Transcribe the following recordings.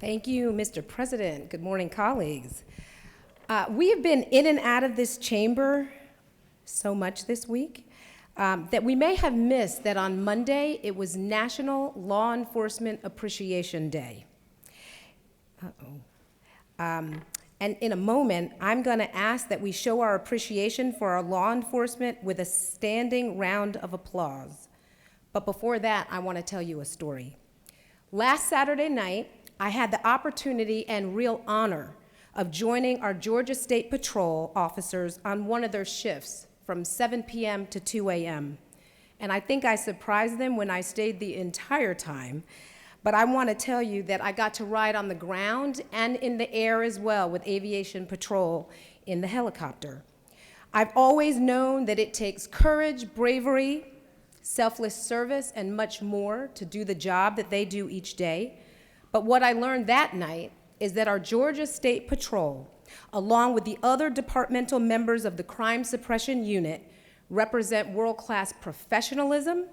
Thank you, Mr. President. Good morning, colleagues. We have been in and out of this chamber so much this week that we may have missed that on Monday it was National Law Enforcement Appreciation Day. And in a moment, I'm going to ask that we show our appreciation for our law enforcement with a standing round of applause. But before that, I want to tell you a story. Last Saturday night, I had the opportunity and real honor of joining our Georgia State Patrol officers on one of their shifts from 7 p.m. to 2 a.m. And I think I surprised them when I stayed the entire time. But I want to tell you that I got to ride on the ground and in the air as well with Aviation Patrol in the helicopter. I've always known that it takes courage, bravery, selfless service, and much more to do the job that they do each day. But what I learned that night is that our Georgia State Patrol, along with the other departmental members of the Crime Suppression Unit, represent world-class professionalism,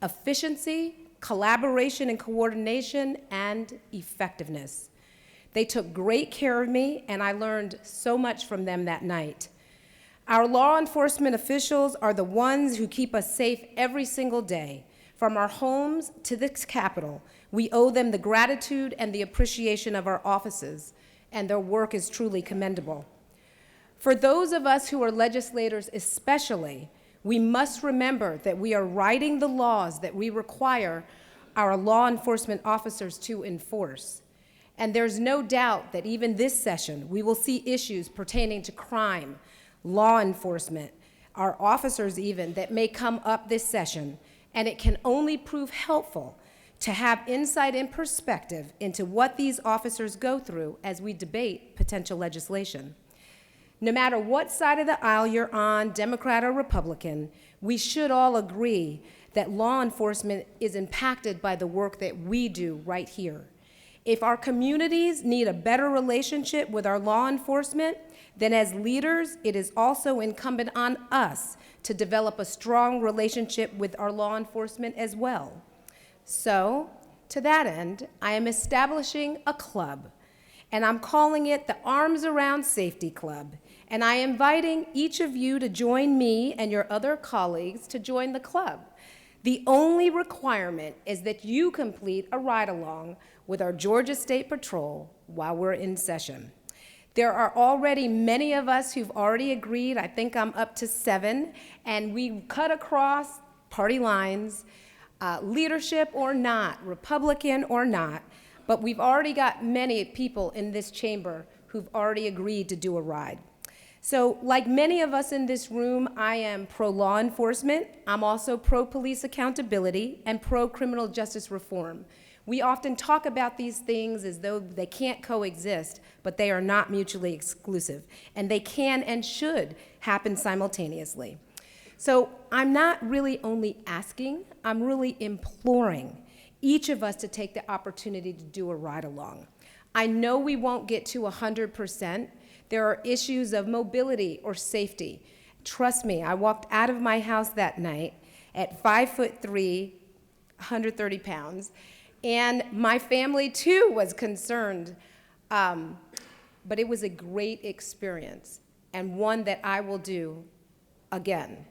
efficiency, collaboration and coordination, and effectiveness. They took great care of me, and I learned so much from them that night. Our law enforcement officials are the ones who keep us safe every single day. From our homes to this Capitol, we owe them the gratitude and the appreciation of our offices, and their work is truly commendable. For those of us who are legislators especially, we must remember that we are writing the laws that we require our law enforcement officers to enforce. And there's no doubt that even this session, we will see issues pertaining to crime, law enforcement, our officers even, that may come up this session. And it can only prove helpful to have insight and perspective into what these officers go through as we debate potential legislation. No matter what side of the aisle you're on, Democrat or Republican, we should all agree that law enforcement is impacted by the work that we do right here. If our communities need a better relationship with our law enforcement, then as leaders, it is also incumbent on us to develop a strong relationship with our law enforcement as well. So, to that end, I am establishing a club, and I'm calling it the Arms Around Safety Club, and I am inviting each of you to join me and your other colleagues to join the club. The only requirement is that you complete a ride-along with our Georgia State Patrol while we're in session. There are already many of us who've already agreed. I think I'm up to 7, and we cut across party lines, leadership or not, Republican or not, but we've already got many people in this chamber who've already agreed to do a ride. So like many of us in this room, I am pro-law enforcement. I'm also pro-police accountability and pro-criminal justice reform. We often talk about these things as though they can't coexist, but they are not mutually exclusive, and they can and should happen simultaneously. So I'm not really only asking, I'm really imploring each of us to take the opportunity to do a ride-along. I know we won't get to 100%. There are issues of mobility or safety. Trust me, I walked out of my house that night at 5'3", 130 pounds, and my family too was concerned, but it was a great experience and one that I will do again.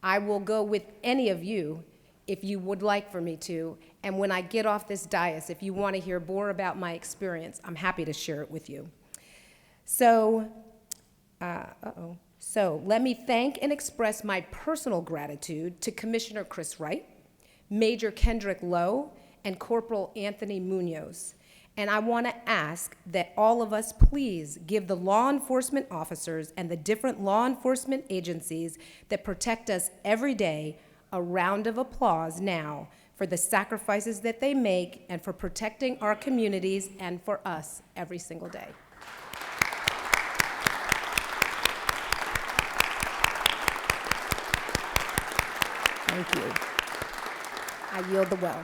I will go with any of you if you would like for me to, and when I get off this dais, if you want to hear more about my experience, I'm happy to share it with you. So let me thank and express my personal gratitude to Commissioner Chris Wright, Major Kendrick Lowe, and Corporal Anthony Munoz. And I want to ask that all of us please give the law enforcement officers and the different law enforcement agencies that protect us every day a round of applause now for the sacrifices that they make and for protecting our communities and for us every single day. Thank you. I yield the well.